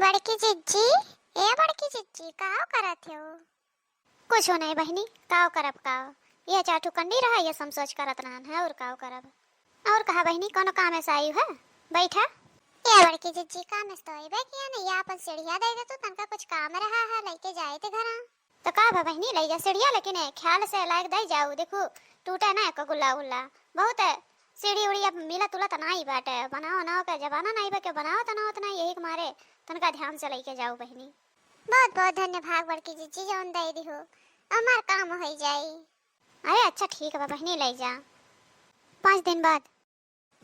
बड़की जिज्जी, ए बड़की जिज्जी काव करत हो? कुछ नहीं बहनी, काव करब काव। ये चाटू कंडी रहा ये सम सोच करत रहन है और काव करब। और कहा बहनी कोनो काम ऐसा आई है? बैठा। ए बड़की जिज्जी काम तो आइबे किया नहीं अपन सीढ़िया दे दे तो तनका कुछ काम रहा है लेके जाए थे घर। तो का बहनी ले जा सीढ़िया, लेकिन ख्याल से लायक दे जाओ। देखो टूटे ना एक गुल्ला गुल्ला बहुत है। सीढ़ी उड़ी अब मिला तुला तो नहीं बाटे, बनाओ ना का जमाना नहीं बा के बनाओ तो ना उतना यही मारे तनका ध्यान से लेके जाओ बहनी। बहुत बहुत धन्यवाद बड़की जिज्जी जोन दे दी हो, हमार काम हो जाई। अरे अच्छा ठीक है बहनी ले जा 5 दिन बाद।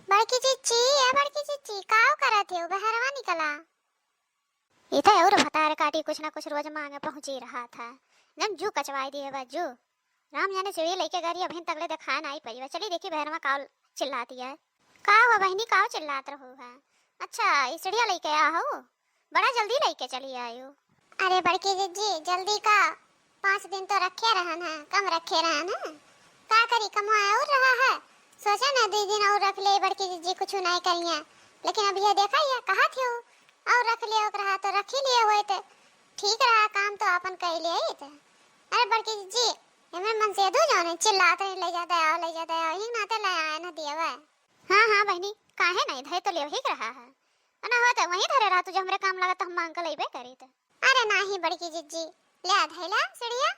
बड़की जिज्जी, ए बड़की जिज्जी काव करत हो? बहरवा निकला। इधर और भतार काटी कुछ ना कुछ रोज मांगे पहुंच ही रहा था। जब जू कचवाई दिए बा जू राम जाने सीढ़ी लेके गई अभी तगड़े देखा नहीं पई। चली देखी बहरवा काव चिल्लाती है। का हुआ बहनी, काव चिल्लात रहो है? अच्छा इस सीढ़िया लेके आ हो, बड़ा जल्दी लेके चली आयो। अरे बड़की जिज्जी जल्दी का 5 दिन तो रखे रहन है, कम रखे रहन है। का करी कमाया और रहा है, सोचा ना 2 दिन और रख ले बड़की जिज्जी कुछ नहीं करिए। लेकिन अब ये देखा ये कहा थे और रख लिया रहा तो रख ही लिए हुए थे, ठीक रहा काम तो अपन कर लिए थे। अरे बड़की जिज्जी हमें मन से दो जाने चिल्लाते ले जाता है ही नाते ले आया ना दिया हुआ। हाँ हाँ बहनी, काहे नहीं धरे तो ले ही रहा है ना होता वहीं धरे रहा तुझे हमरे काम लगा तो हम मांग कर लेबे करी थे। अरे नहीं बड़की जिज्जी ले आ धैला सीढ़िया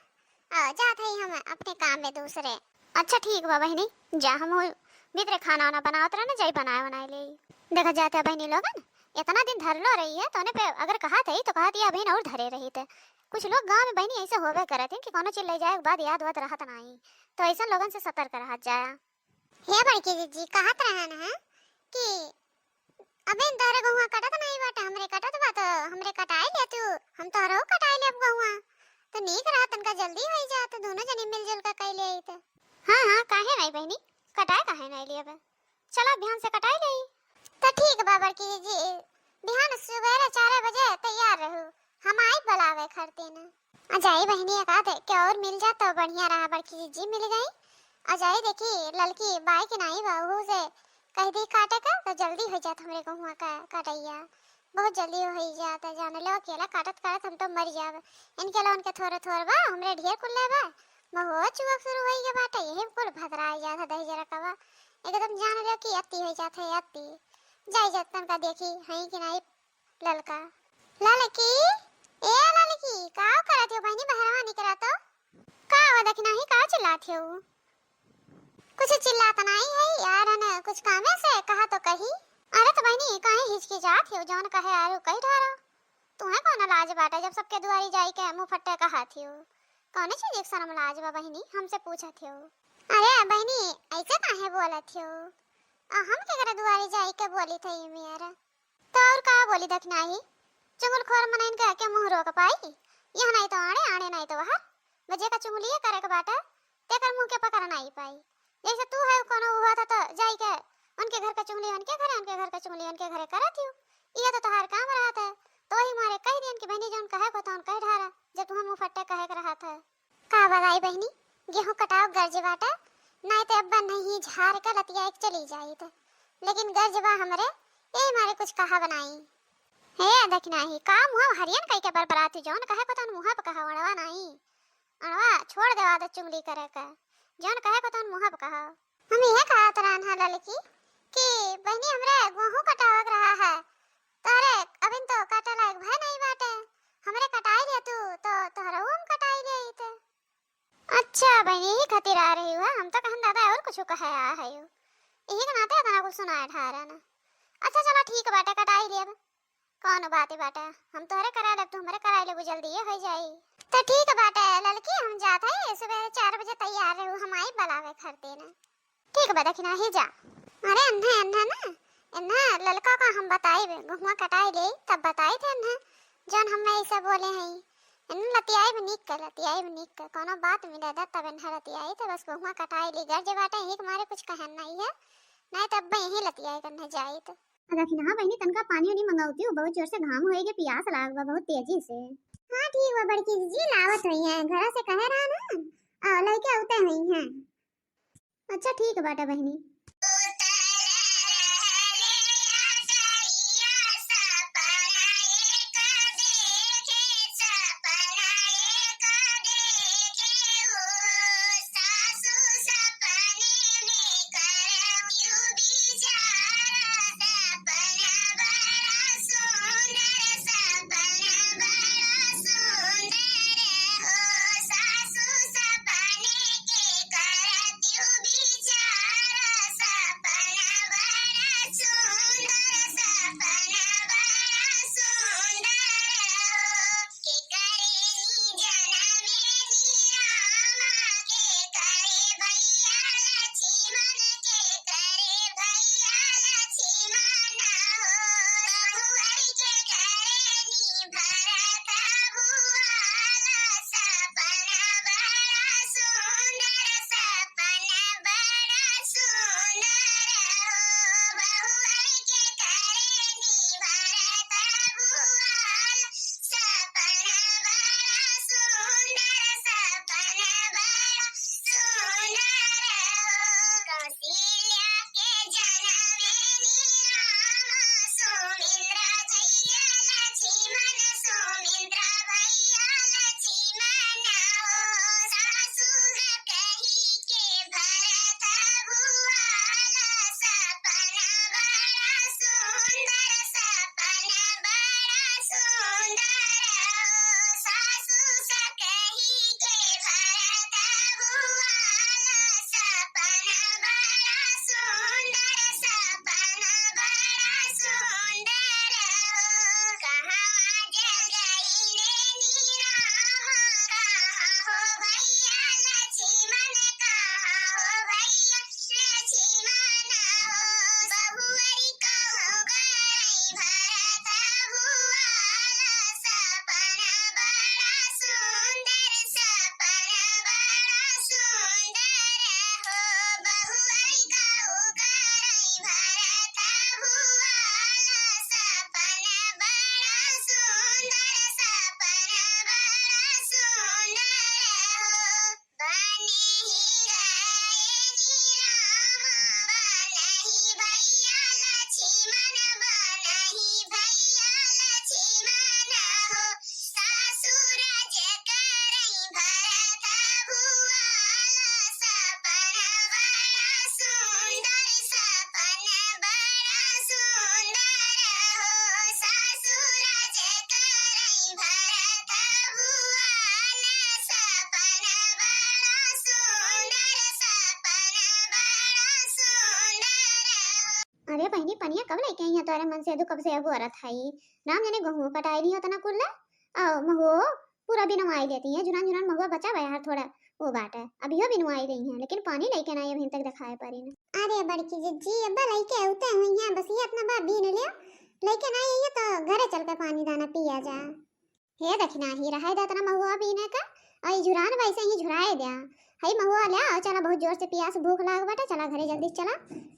आ जात है हम अपने काम में दूसरे। अच्छा ठीक बा बहनी, जा हम भीतर खाना वाना बनावत रहे ना जाई बनाए ले देखा जाते बहनी लोगन इतना दिन धर लो रही है तो ने पे अगर कहा थे तो कहा दिया बहन और धरे रही थे। कुछ लोग गांव में बहनी ऐसे होवे करे थे कि कोनो चीज ले जाए बाद याद वत रहत नहीं, तो ऐसा लोगन से सतर्क रह जाया। हे बड़की जिज्जी कहत रहन है कि अबे तोहरे गहुआ कटत नहीं बाटे, हमरे कटत बा तो हमरे कटाई ले तू, हम तोहरो कटाई लेब गहुआ तो नीक रहा तनका जल्दी हो जात दोनों जनी मिलजुल के कई ले आते। हां हां काहे नहीं बहनी, कटाए काहे नहीं लेबे, चला बिहान से कटाई ले तो ठीक बा बड़की जिज्जी बिहान सुबह 4 बजे तैयार रहू, हम आई बुलावे खरते ना। अजाई बहनी का दे के और मिल जात तो बढ़िया रहा। बड़की जिज्जी मिल गई। अजाई देखी लड़की बाई के नहीं बहू से कह दी काटे का तो जल्दी हो जात हमरे गहुआ का कटैया, बहुत जल्दी हो जाता। जाने लो अकेला काटत काटत हम तो मर जावे, इनके लो उनके थोड़े थोड़े बा हमरे ढेर कुल्ले बा बहुत चुवक शुरू हो गया बाटे। यही कुल भदराई जाता दही जरा कवा एकदम जान लो कि अति हो जात है अति जाई जतन का देखी है कि नहीं। ललका ललकी ए ललकी का करत हो बहनी बहरवा निकला तो का आवाज देखना ही का चिल्लात हो? कुछ चिल्लाता नहीं है यार ने कुछ काम है से कहा तो कही। अरे तो बहनी काहे हिचकिचात हो जौन कहे आरो कही ढारो, तुम्हें कौन लाज बाटे जब सबके दुआरी जाई के मुंह फट्टे कहा थियो, कौन चीज एक शर्म लाज बा बहनी हमसे पूछत हो? अरे बहनी ऐसे काहे बोलत हो, हम के करे दुआरी जाई के बोली थई मेरा तो और का बोली देखना ही चुगल खोर मनइन के के मुंह रोक पाई, यह नहीं तो आड़े आड़े नहीं तो वहां बजे का चुगलिया करे के बाटा तेकर मुंह के पकड़ नहीं पाई। जैसे तू है कोनो हुआ था तो जाई के उनके घर का चुगली उनके घर का चुगली उनके घरे करत हो, ये तो तोहार काम रहा था तो ही मारे कह दियन कि बहनी जोन कहे को तो कह ढारा जब तुम मुंह फट्टे कहे के रहा था। का बताई बहनी गेहूं कटाओ गर्ज बाटा नहीं तो अब्बा नहीं झाड़ के लतिया एक चली जाई तो, लेकिन गर्जबा हमरे ए मारे कुछ कहा बनाई हे देखना ही का मुंह हरियन कई के बरबराती जोन कहे को तो मुंह पे कहा अड़वा नहीं अड़वा छोड़ देवा दे चुगली करे का जोन कहे को तो मुंह पे कहा। हम ये कहा तरन है लड़की कि बहनी हमरे गेहूं कटावक रहा है तारे अबिन तो काटे लायक भय नहीं बाटे, हमरे कटाई ले तू तो तोहरा हम कटाई ले थे। अच्छा बहनी ही खातिर आ रही हो, हम तो कहन दादा और कुछ कहे आ है यही के नाते इतना कुछ सुनाए ठारा ना। अच्छा चलो ठीक बाटे कटाई लेब कौन बात है बाटे हम तोहरे करा ले तू हमरे करा ले जल्दी हो जाई तो ठीक बाटे लड़की हम जात है सुबह 4 बजे तैयार रहू, हम आई बुलावे खरते ना। ठीक बा देखना ही जा। अरे अन्ना अन्ना ना अन्ना ललका का हम बताई गहुआ कटाई ले तब बताई थे अन्ना जन हम ऐसा बोले हैं इन लतियाई में निक कर कोनो बात मिले दा तब इन लतियाई तो बस गहुआ कटाई ले घर जे बाटे एक मारे कुछ कहन नहीं है नहीं तब यही लतियाई करने जाई तो। देखी ना बहनी तनका पानी वानी मंगाउती हूँ, बहुत जोर से घाम होएगे प्यास लाग बा बहुत तेजी से। हां ठीक बा बड़की जी लावत हुई है घर से कहे रहा ना आ लइके उते हुई है। अच्छा ठीक बाटा बहनी। अरे बहनी पनिया कब लेके आई है तोरे मन से कब से अब औरत है राम जाने गहूं कटाई ली हो तना कुल आओ महो पूरा भी नवाई देती है जुरान जुरान महुआ बचा हुआ यार थोड़ा वो बाट है अभी भी नवाई रही है लेकिन पानी लेके ना अभी तक दिखाए पारी ना। अरे बड़की जी अब्बा लइके उते हुई हैं बस ये अपना बात बीन लियो लइके ना ये तो घरे चल के पानी दाना पिया जा। हे दखना ही रहा है तना महुआ पीने का और जुरान वैसे ही झुराए दिया हई महुआ ले आओ चला बहुत जोर से पियास भूख लाग बाटा चला घरे जल्दी चला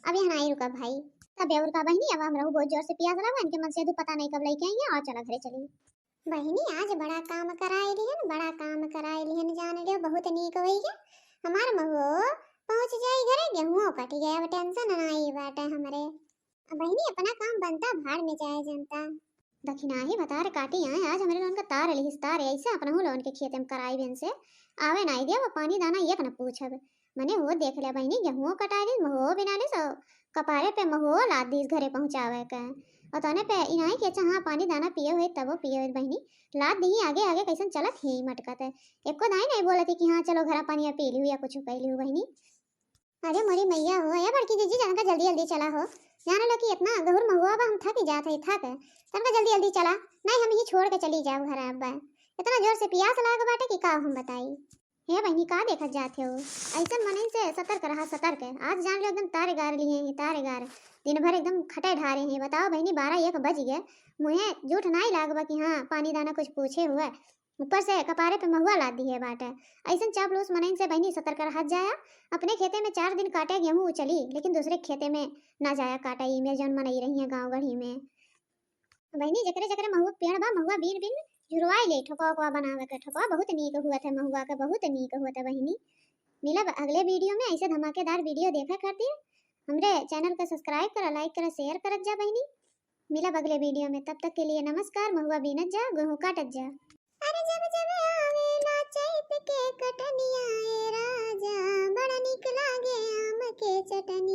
अभी यहाँ नहीं रुका भाई तब और का बहनी अब हम रहू बहुत जोर से प्यास लगा इनके मन से पता नहीं कब लेके आएंगे और चला घरे चली। बहनी आज बड़ा काम कराए लिहन बड़ा काम कराए लिहन जान लियो बहुत नीक होई है हमार महो पहुंच जाई घरे गेहूं कट गया अब टेंशन नहीं बाटे हमरे बहनी अपना काम बनता भाड़ में जाए जनता दखिना ही बता रे काटी आए आज हमारे लोन का तार लिहिस तार ऐसे अपना लोन के खेत में कराई बेन से आवे नहीं दिया वो पानी दाना एक न पूछब मने वो देख ले बहनी गेहूं कटाई दी महो बिना ने सो कपारे पे महो लाद दी घरे पहुंचावे का और तने पे इनाई के हाँ पानी दाना पिए हुए तब पिए हुए बहनी लाद दी आगे आगे कैसन चलत ही मटकत है एको दाई नहीं बोलती कि हाँ चलो घर पानी पी ली या कुछ पी ली बहनी। अरे मोरी मैया हो या बड़की जीजी जनका जल्दी जल्दी चला हो जाने लो कि इतना गहुर महुआ बा हम थक जात है थक तनका जल्दी जल्दी चला नहीं हम ही छोड़ के चली जाओ घर अब्बा इतना जोर से प्यास लाग बाटे कि का हम बताई। हे बहनी का देखत जाते हो ऐसा मन से सतर्क रहा सतर्क आज जान लो एकदम तारे गार लिए हैं तारे गार दिन भर एकदम खटे ढारे हैं बताओ बहनी 12-1 बज गए मुझे झूठ नहीं लागबा कि हाँ पानी दाना कुछ पूछे हुए ऊपर से कपारे पे महुआ ला दी है बाटे ऐसा चापलूस मन से बहनी सतर्क रहा जाया अपने खेते में 4 दिन काटे गेहूं चली लेकिन दूसरे खेते में ना जाया काटा ई में जौन मनई रही है गाँव गढ़ी में बहनी जकरे जकरे महुआ पेड़ बा महुआ बीन बीन झुरवाई ले ठोका बनावे के ठोका बहुत नीक हुआ था महुआ का बहुत नीक हुआ था बहनी। मिला अगले वीडियो में ऐसे धमाकेदार वीडियो देखा करती हमरे चैनल को सब्सक्राइब करा लाइक करा शेयर करत जा बहनी। मिला अगले वीडियो में तब तक के लिए नमस्कार महुआ बीनत जा गेहूं काटत जा। अरे जब जब आवेला चैत के कटनिया ए राजा बड़ा निक लागे आम के चटनी।